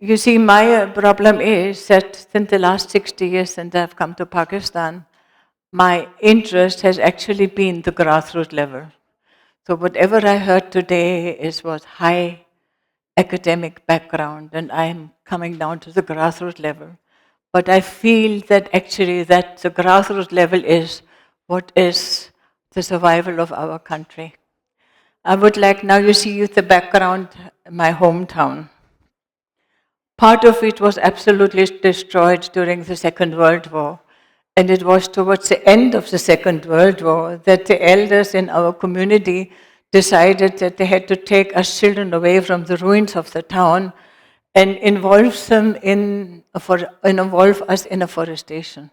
You see, my problem is that since the last 60 years since I've come to Pakistan, my interest has actually been the grassroots level. So whatever I heard today was high academic background, and I'm coming down to the grassroots level. But I feel that actually that the grassroots level is what is the survival of our country. I would like, now you see the background, my hometown. Part of it was absolutely destroyed during the Second World War. And it was towards the end of the Second World War that the elders in our community decided that they had to take us children away from the ruins of the town and involve us in afforestation.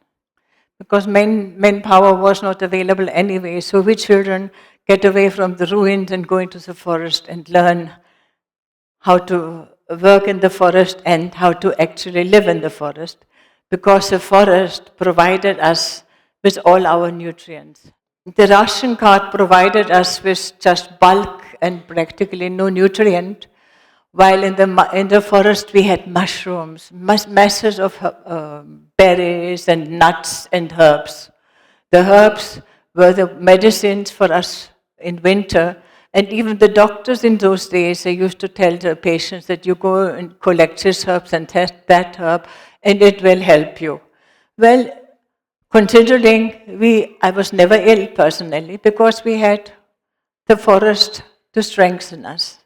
Because manpower was not available anyway, so we children get away from the ruins and go into the forest and learn how to work in the forest and how to actually live in the forest, because the forest provided us with all our nutrients. The ration cart provided us with just bulk and practically no nutrient, while in the forest we had mushrooms, masses of berries and nuts and herbs. The herbs were the medicines for us in winter, and even the doctors in those days, they used to tell the patients that you go and collect this herbs and test that herb, and it will help you. Well, considering I was never ill personally, because we had the forest to strengthen us.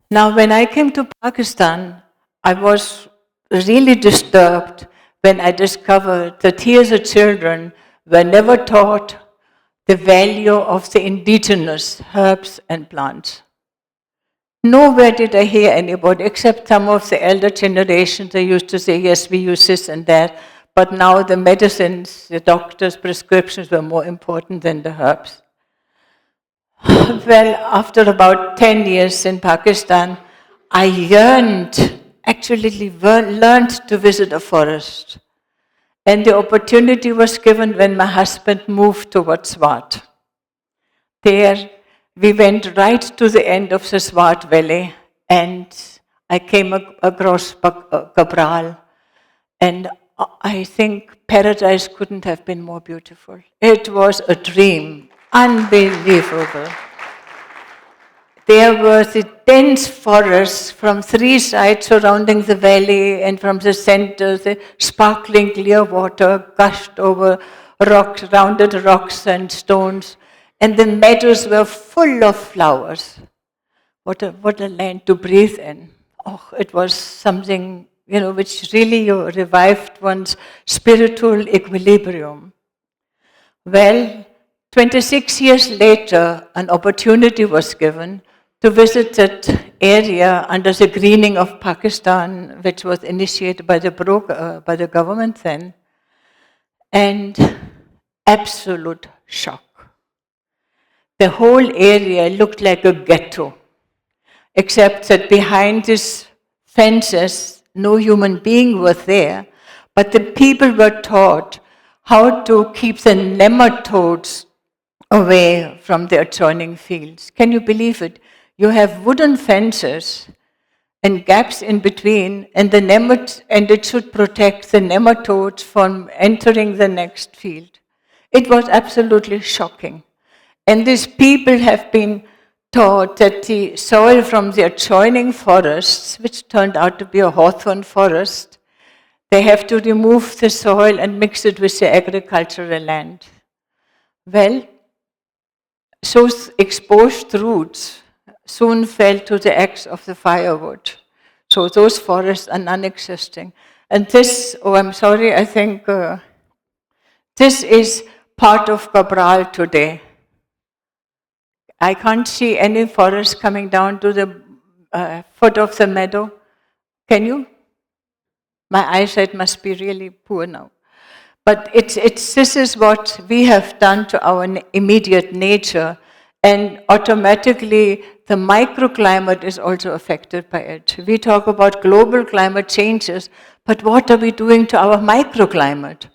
Now, when I came to Pakistan, I was really disturbed when I discovered that here the children were never taught the value of the indigenous herbs and plants. Nowhere did I hear anybody, except some of the elder generations, they used to say, yes, we use this and that, but now the medicines, the doctor's prescriptions were more important than the herbs. Well, after about 10 years in Pakistan, I learned to visit a forest. And the opportunity was given when my husband moved towards Swat. There, we went right to the end of the Swat Valley, and I came across Cabral, and I think paradise couldn't have been more beautiful. It was a dream, unbelievable. There were the dense forests from three sides surrounding the valley, and from the center, the sparkling clear water gushed over rocks, rounded rocks and stones, and the meadows were full of flowers. What a land to breathe in. Oh, it was something, which really revived one's spiritual equilibrium. Well, 26 years later, an opportunity was given to visit that area under the greening of Pakistan, which was initiated by the government then, and absolute shock. The whole area looked like a ghetto, except that behind these fences, no human being was there, but the people were taught how to keep the nematodes away from the adjoining fields. Can you believe it? You have wooden fences and gaps in between, and it should protect the nematodes from entering the next field. It was absolutely shocking. And these people have been taught that the soil from the adjoining forests, which turned out to be a hawthorn forest, they have to remove the soil and mix it with the agricultural land. Well, so exposed roots soon fell to the axe of the firewood. So those forests are non-existing. And this, I'm sorry, I think this is part of Cabral today. I can't see any forest coming down to the foot of the meadow. Can you? My eyesight must be really poor now. But this is what we have done to our immediate nature, and automatically the microclimate is also affected by it. We talk about global climate changes, but what are we doing to our microclimate?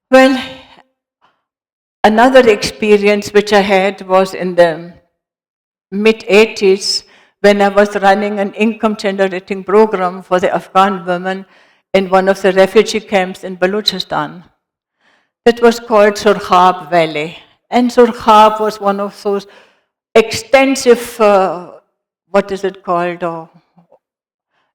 Well, another experience which I had was in the mid-80s when I was running an income generating program for the Afghan women in one of the refugee camps in Balochistan. It was called Surkhab Valley. And Surkhab was one of those extensive, what is it called?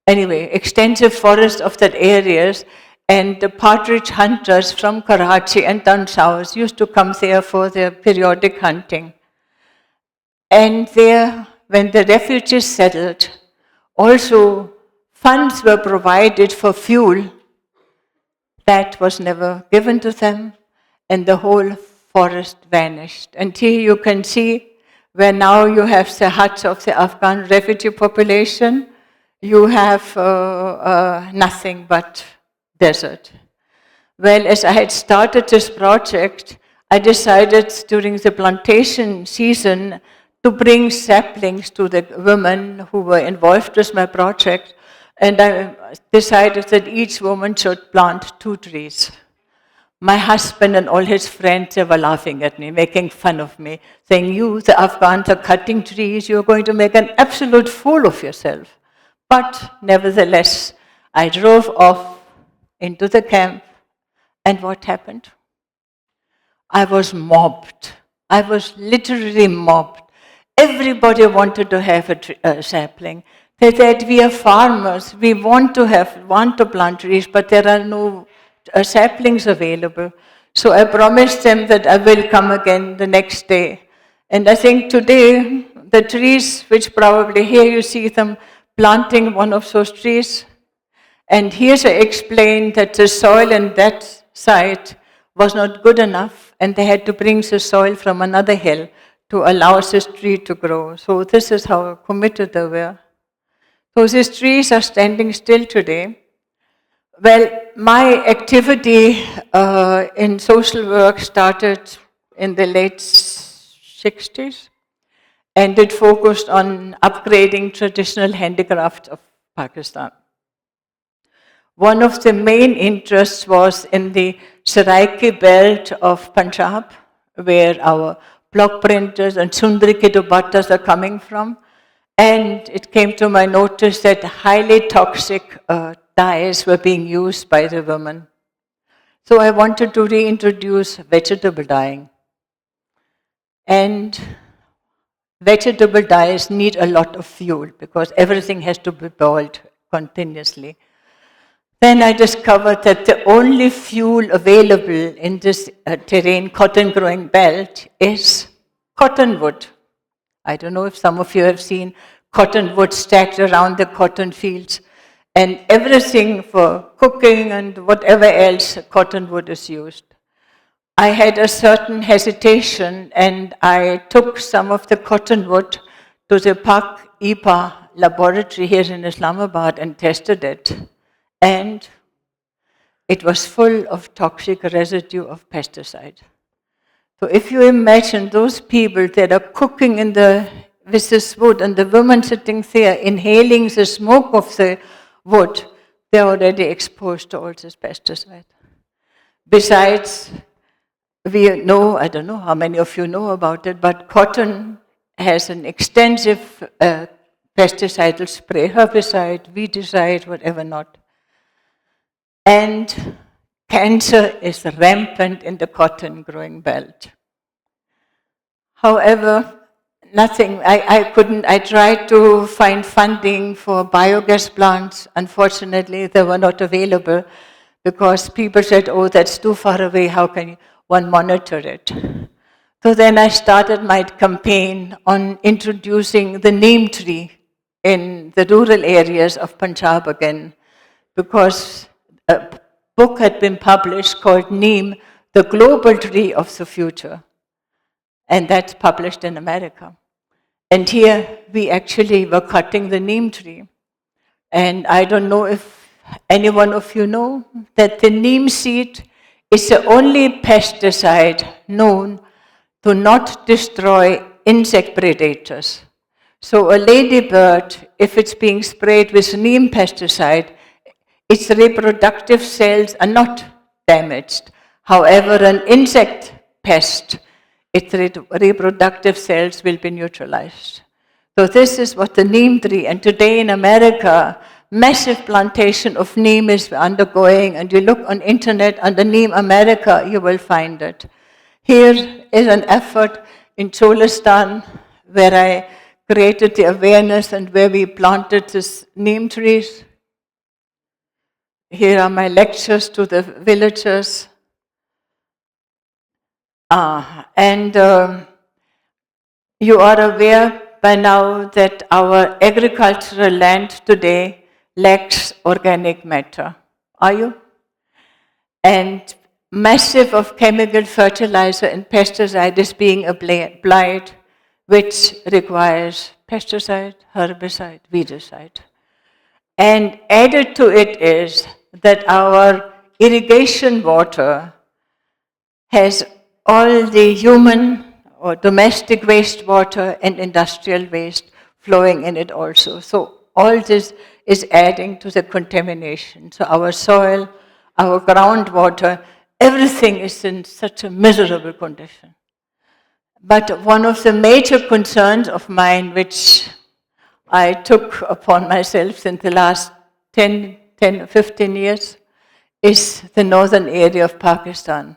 Extensive forests of that areas. And the partridge hunters from Karachi and down south used to come there for their periodic hunting. And there, when the refugees settled, also funds were provided for fuel. That was never given to them, and the whole forest vanished. And here you can see where now you have the huts of the Afghan refugee population, you have nothing but desert. Well, as I had started this project, I decided during the plantation season to bring saplings to the women who were involved with my project, and I decided that each woman should plant 2 trees. My husband and all his friends, they were laughing at me, making fun of me, saying, you, the Afghans, are cutting trees, you're going to make an absolute fool of yourself. But nevertheless, I drove off into the camp, and what happened? I was mobbed. I was literally mobbed. Everybody wanted to have a sapling. They said, we are farmers, we want to plant trees, but there are no saplings available. So I promised them that I will come again the next day. And I think today, the trees, which probably here you see them planting one of those trees, and here's I explained that the soil in that site was not good enough, and they had to bring the soil from another hill to allow this tree to grow. So this is how committed they were. So these trees are standing still today. Well, my activity in social work started in the late 60s, and it focused on upgrading traditional handicrafts of Pakistan. One of the main interests was in the Saraiki belt of Punjab, where our block printers and Sundari ki dupattas are coming from. And it came to my notice that highly toxic dyes were being used by the women. So I wanted to reintroduce vegetable dyeing. And vegetable dyes need a lot of fuel because everything has to be boiled continuously. Then I discovered that the only fuel available in this terrain, cotton growing belt, is cottonwood. I don't know if some of you have seen cottonwood stacked around the cotton fields, and everything for cooking and whatever else, cottonwood is used. I had a certain hesitation, and I took some of the cottonwood to the Pak-IPA laboratory here in Islamabad and tested it, and it was full of toxic residue of pesticide. So if you imagine those people that are cooking with this wood, and the women sitting there inhaling the smoke of the wood, they're already exposed to all this pesticide. Besides, we know, I don't know how many of you know about it, but cotton has an extensive pesticidal spray, herbicide, weedicide, whatever not. And cancer is rampant in the cotton growing belt. However, I tried to find funding for biogas plants. Unfortunately, they were not available because people said, oh, that's too far away, how can one monitor it? So then I started my campaign on introducing the neem tree in the rural areas of Punjab again, because a book had been published called Neem, the Global Tree of the Future. And that's published in America. And here we actually were cutting the neem tree. And I don't know if any one of you know that the neem seed is the only pesticide known to not destroy insect predators. So a ladybird, if it's being sprayed with neem pesticide, its reproductive cells are not damaged. However, an insect pest, its reproductive cells will be neutralized. So this is what the neem tree, and today in America, massive plantation of neem is undergoing, and you look on internet under Neem America, you will find it. Here is an effort in Cholistan where I created the awareness and where we planted these neem trees. Here are my lectures to the villagers. You are aware by now that our agricultural land today lacks organic matter. Are you? And massive of chemical fertilizer and pesticide is being applied, which requires pesticide, herbicide, weedicide. And added to it is that our irrigation water has all the human or domestic wastewater and industrial waste flowing in it also. So all this is adding to the contamination. So our soil, our groundwater, everything is in such a miserable condition. But one of the major concerns of mine, which I took upon myself in the last 15 years, is the northern area of Pakistan.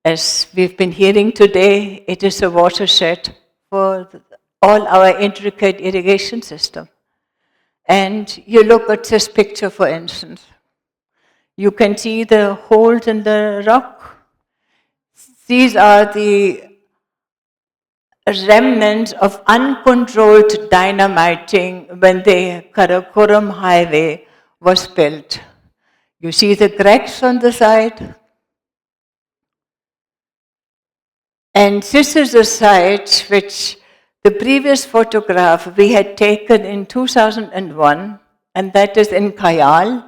As we've been hearing today, it is a watershed for all our intricate irrigation system. And you look at this picture, for instance. You can see the holes in the rock. These are the remnants of uncontrolled dynamiting when the Karakoram highway was built. You see the cracks on the side. And this is a site which the previous photograph we had taken in 2001, and that is in Khyber.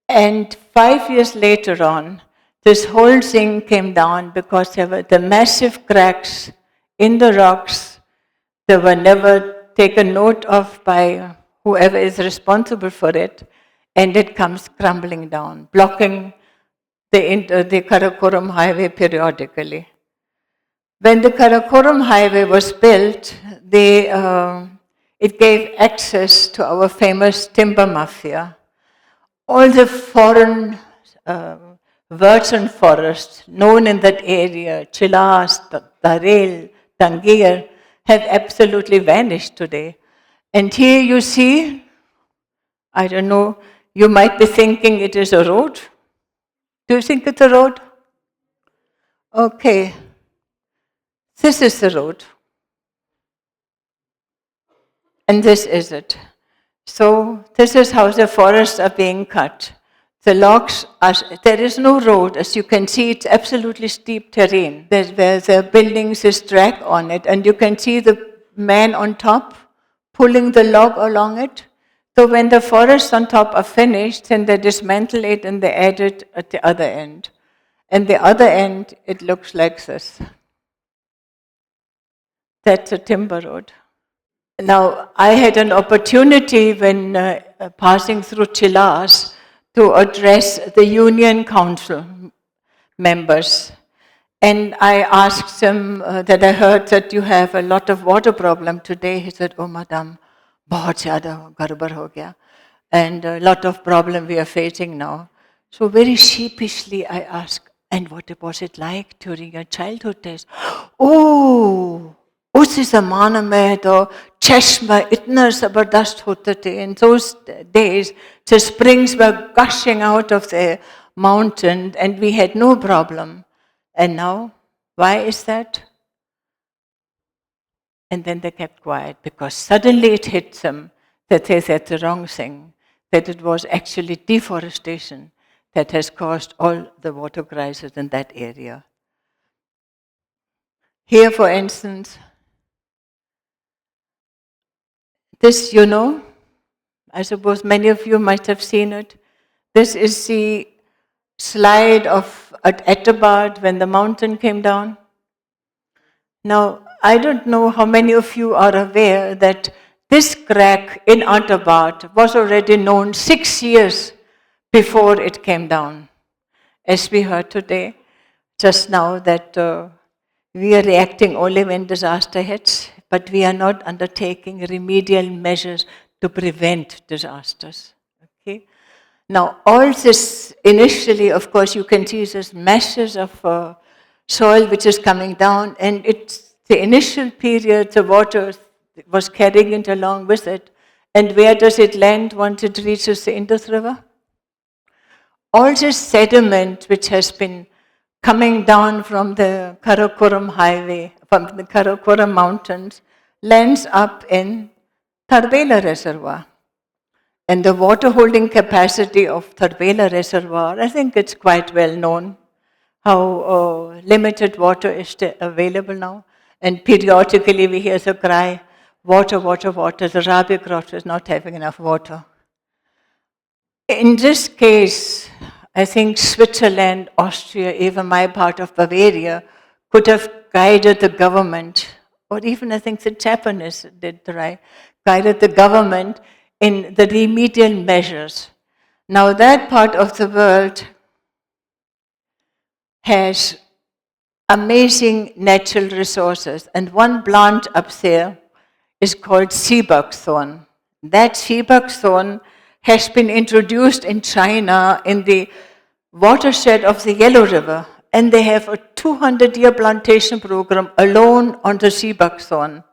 And 5 years later on, this whole thing came down because there were the massive cracks in the rocks that were never taken note of by whoever is responsible for it, and it comes crumbling down, blocking the Karakoram highway periodically. When the Karakoram highway was built, it gave access to our famous timber mafia. All the foreign virgin forests known in that area, Chilas, Darel, Tangier, have absolutely vanished today. And here you see, I don't know, you might be thinking it is a road. Do you think it's a road? Okay. This is the road. And this is it. So this is how the forests are being cut. The logs are, there is no road. As you can see, it's absolutely steep terrain. There's where the buildings is drag on it, and you can see the man on top pulling the log along it. So when the forests on top are finished, then they dismantle it and they add it at the other end. And the other end, it looks like this. That's a timber road. Now, I had an opportunity when passing through Chilas to address the Union Council members. And I asked them that I heard that you have a lot of water problem today. He said, oh, madam, bahut zyada garbar ho gaya. And a lot of problem we are facing now. So very sheepishly I asked, and what was it like during your childhood days? Oh, उस ज़माने में तो चश्मा इतना ज़बरदस्त होते थे. In those days, the springs were gushing out of the mountain and we had no problem. And now, why is that? And then they kept quiet because suddenly it hit them that they said the wrong thing, that it was actually deforestation that has caused all the water crisis in that area. Here, for instance, this, you know, I suppose many of you might have seen it. This is the slide of at Abbottabad when the mountain came down. Now, I don't know how many of you are aware that this crack in Abbottabad was already known 6 years before it came down. As we heard today, just now, that we are reacting only when disaster hits. but we are not undertaking remedial measures to prevent disasters. Okay? Now, all this initially, of course, you can see there's masses of soil which is coming down, and it's the initial period, the water was carrying it along with it. And where does it land once it reaches the Indus River? All this sediment which has been coming down from the Karakoram highway, from the Karakoram mountains, lands up in Tharbela Reservoir. And the water holding capacity of Tharbela Reservoir, I think it's quite well known how limited water is available now. And periodically we hear the cry, water, water, water. The Rabi Cross is not having enough water. In this case, I think Switzerland, Austria, even my part of Bavaria could have guided the government, or even I think the Japanese did right, guided the government in the remedial measures. Now that part of the world has amazing natural resources, and one plant up there is called sea buckthorn. That sea buckthorn has been introduced in China in the watershed of the Yellow River, and they have a 200-year plantation program alone on the sea buckthorn,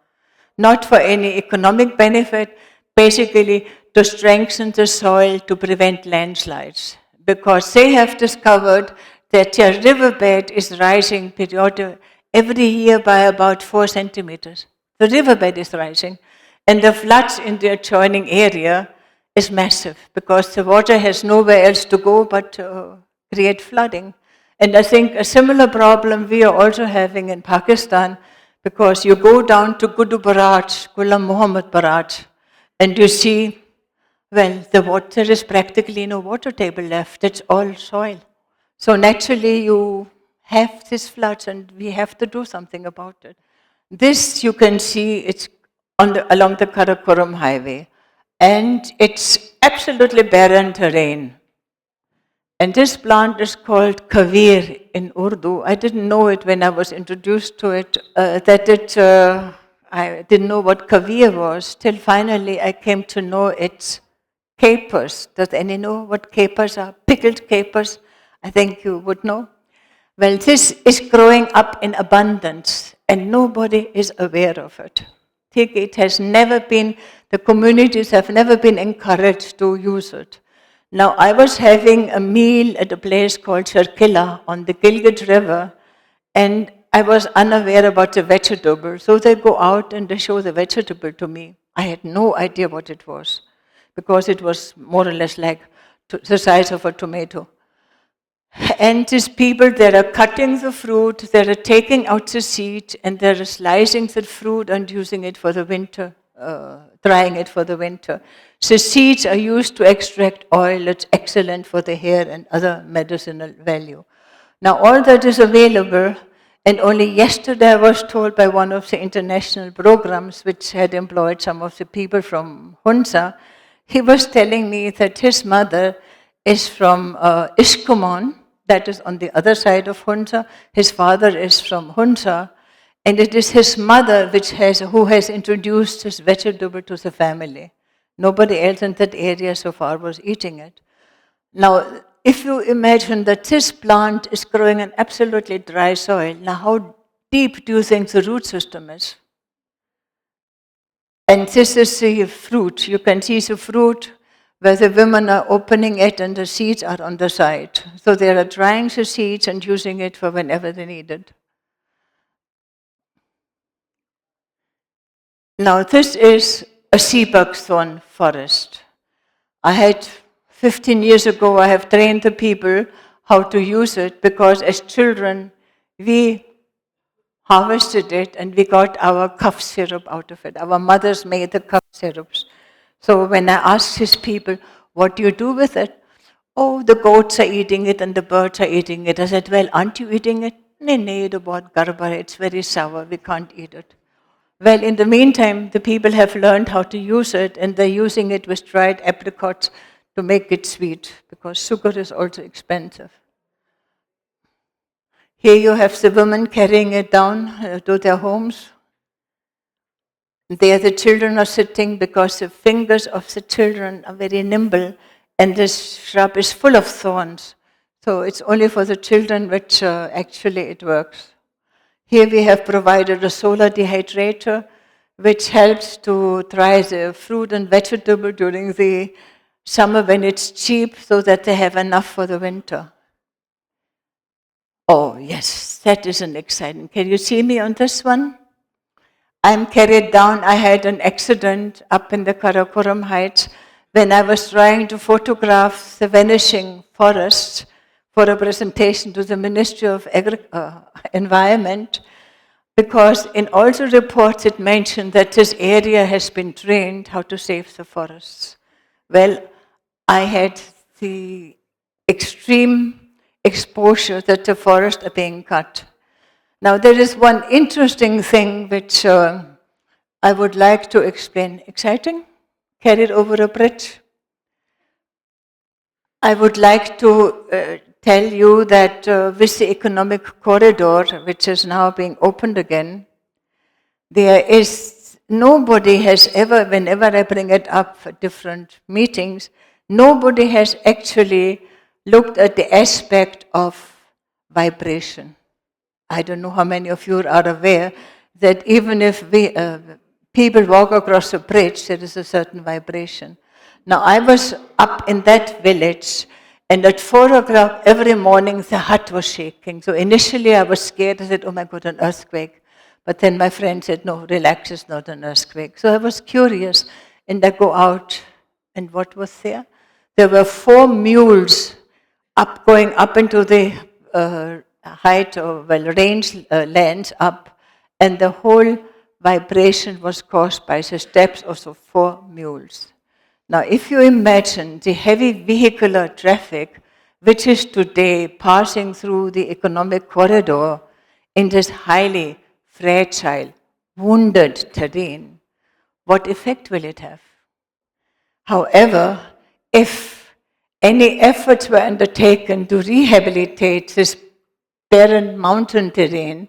not for any economic benefit, basically to strengthen the soil to prevent landslides, because they have discovered that their riverbed is rising every year by about 4 centimeters. The riverbed is rising, and the floods in the adjoining area is massive because the water has nowhere else to go but create flooding. And I think a similar problem we are also having in Pakistan, because you go down to Gudu Barrage, Ghulam Muhammad Barrage, and you see, well, there is practically no water table left, it's all soil. So naturally you have these floods and we have to do something about it. This you can see, it's along the Karakoram highway, and it's absolutely barren terrain. And this plant is called Kavir in Urdu. I didn't know it when I was introduced to it, I didn't know what Kavir was, till finally I came to know its capers. Does any know what capers are? Pickled capers, I think you would know. Well, this is growing up in abundance and nobody is aware of it. It has never been, the communities have never been encouraged to use it. Now, I was having a meal at a place called Sharkila on the Gilgit River, and I was unaware about the vegetable. So they go out and they show the vegetable to me. I had no idea what it was, because it was more or less like the size of a tomato. And these people, they are cutting the fruit, they are taking out the seed, and they are slicing the fruit and using it for the winter, drying it for the winter. So seeds are used to extract oil. It's excellent for the hair and other medicinal value. Now all that is available, and only yesterday I was told by one of the international programs which had employed some of the people from Hunza, he was telling me that his mother is from Ishkuman, that is on the other side of Hunza. His father is from Hunza, and it is his mother who has introduced this vegetable to the family. Nobody else in that area so far was eating it. Now, if you imagine that this plant is growing in absolutely dry soil, now how deep do you think the root system is? And this is the fruit. You can see the fruit where the women are opening it and the seeds are on the side. So they are drying the seeds and using it for whenever they need it. Now this is a sea buckthorn forest. I had 15 years ago, I have trained the people how to use it, because as children, we harvested it and we got our cough syrup out of it. Our mothers made the cough syrups. So when I asked his people, what do you do with it? Oh, the goats are eating it and the birds are eating it. I said, well, aren't you eating it? No, it's very sour, we can't eat it. Well, in the meantime, the people have learned how to use it, and they're using it with dried apricots to make it sweet, because sugar is also expensive. Here you have the women carrying it down to their homes. There the children are sitting because the fingers of the children are very nimble, and this shrub is full of thorns. So it's only for the children which actually it works. Here we have provided a solar dehydrator, which helps to dry the fruit and vegetable during the summer when it's cheap, so that they have enough for the winter. Oh yes, that is an exciting. Can you see me on this one? I'm carried down. I had an accident up in the Karakoram Heights when I was trying to photograph the vanishing forests for a presentation to the Ministry of Environment, because in all the reports it mentioned that this area has been trained how to save the forests. Well, I had the extreme exposure that the forests are being cut. Now there is one interesting thing which I would like to explain. Exciting? Carried over a bridge? I would like to tell you that with the economic corridor, which is now being opened again, there is, nobody has ever, whenever I bring it up for different meetings, nobody has actually looked at the aspect of vibration. I don't know how many of you are aware that even if people walk across a bridge, there is a certain vibration. Now, I was up in that village, and at 4 o'clock every morning the hut was shaking. So initially I was scared. I said, oh my God, an earthquake. But then my friend said, no, relax, it's not an earthquake. So I was curious, and I go out, and what was there? There were 4 mules going up into the height or range lands up, and the whole vibration was caused by the steps of the 4 mules. Now, if you imagine the heavy vehicular traffic, which is today passing through the economic corridor in this highly fragile, wounded terrain, what effect will it have? However, if any efforts were undertaken to rehabilitate this barren mountain terrain,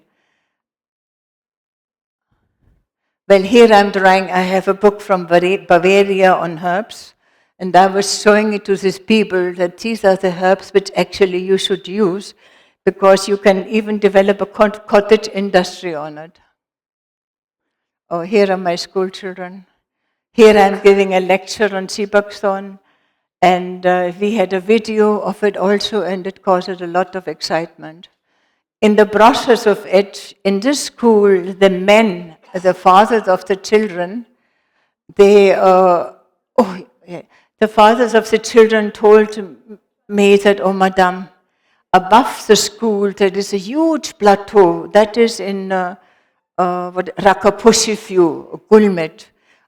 well, here I'm drawing, I have a book from Bavaria on herbs, and I was showing it to these people that these are the herbs which actually you should use, because you can even develop a cottage industry on it. Oh, here are my school children. Here I'm giving a lecture on sea buckthorn, and we had a video of it also, and it caused a lot of excitement. In the process of it, in this school, the men, the fathers of the children, the fathers of the children told me that, oh, madam, above the school there is a huge plateau that is in Rakapushifu, Gulmet.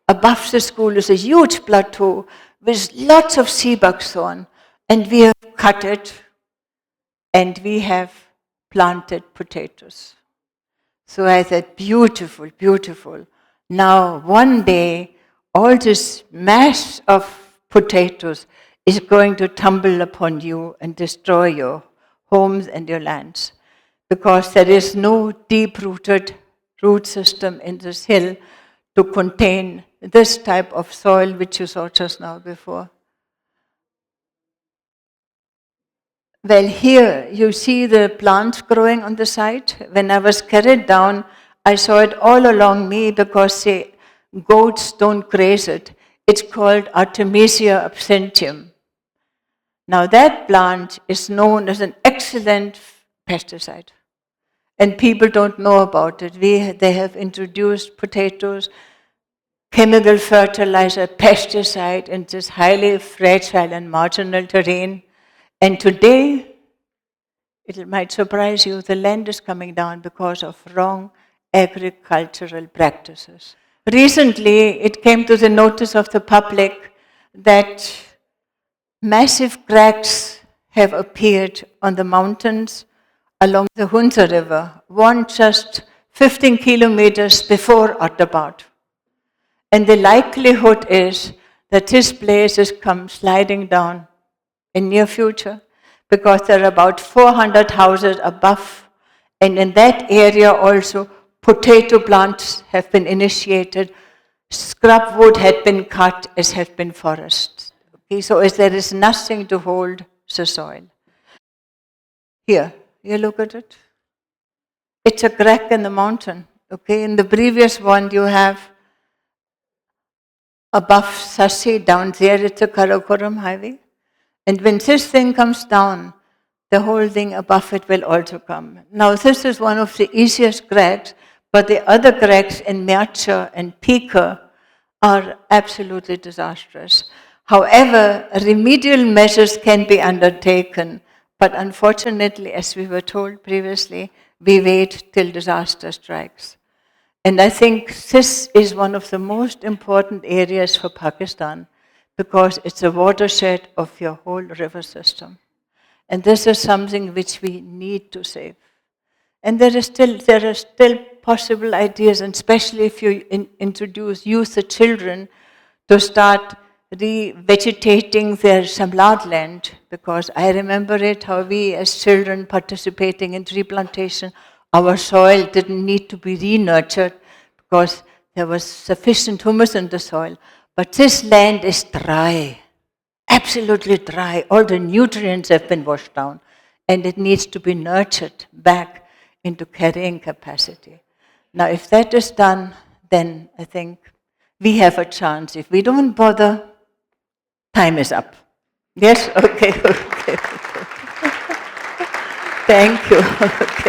Above the school is a huge plateau with lots of sea buckthorn, and we have cut it, and we have planted potatoes. So I said, beautiful, beautiful. Now, one day, all this mass of potatoes is going to tumble upon you and destroy your homes and your lands, because there is no deep-rooted root system in this hill to contain this type of soil which you saw just now before. Well, here you see the plants growing on the side. When I was carried down, I saw it all along me because the goats don't graze it. It's called Artemisia absentium. Now that plant is known as an excellent pesticide, and people don't know about it. They have introduced potatoes, chemical fertilizer, pesticide in this highly fragile and marginal terrain. And today, it might surprise you, the land is coming down because of wrong agricultural practices. Recently, it came to the notice of the public that massive cracks have appeared on the mountains along the Hunza River, one just 15 kilometers before Abbottabad. And the likelihood is that this place has come sliding down in near future, because there are about 400 houses above, and in that area also potato plants have been initiated scrub wood had been cut, as had been forests. Okay, so as there is nothing to hold the soil. Here, you look at it. It's a crack in the mountain. Okay, in the previous one you have above Sassi, down there it's a Karakoram highway. And when this thing comes down, the whole thing above it will also come. Now this is one of the easiest cracks, but the other cracks in Meacha and Pika are absolutely disastrous. However, remedial measures can be undertaken, but unfortunately, as we were told previously, we wait till disaster strikes. And I think this is one of the most important areas for Pakistan because it's a watershed of your whole river system. And this is something which we need to save. And there are still possible ideas, and especially if you use the children to start revegetating their samlad land, because I remember it, how we as children participating in tree plantation, our soil didn't need to be re-nurtured because there was sufficient humus in the soil. But this land is dry, absolutely dry. All the nutrients have been washed down, and it needs to be nurtured back into carrying capacity. Now, if that is done, then I think we have a chance. If we don't bother, time is up. Yes? Okay. Thank you. Okay.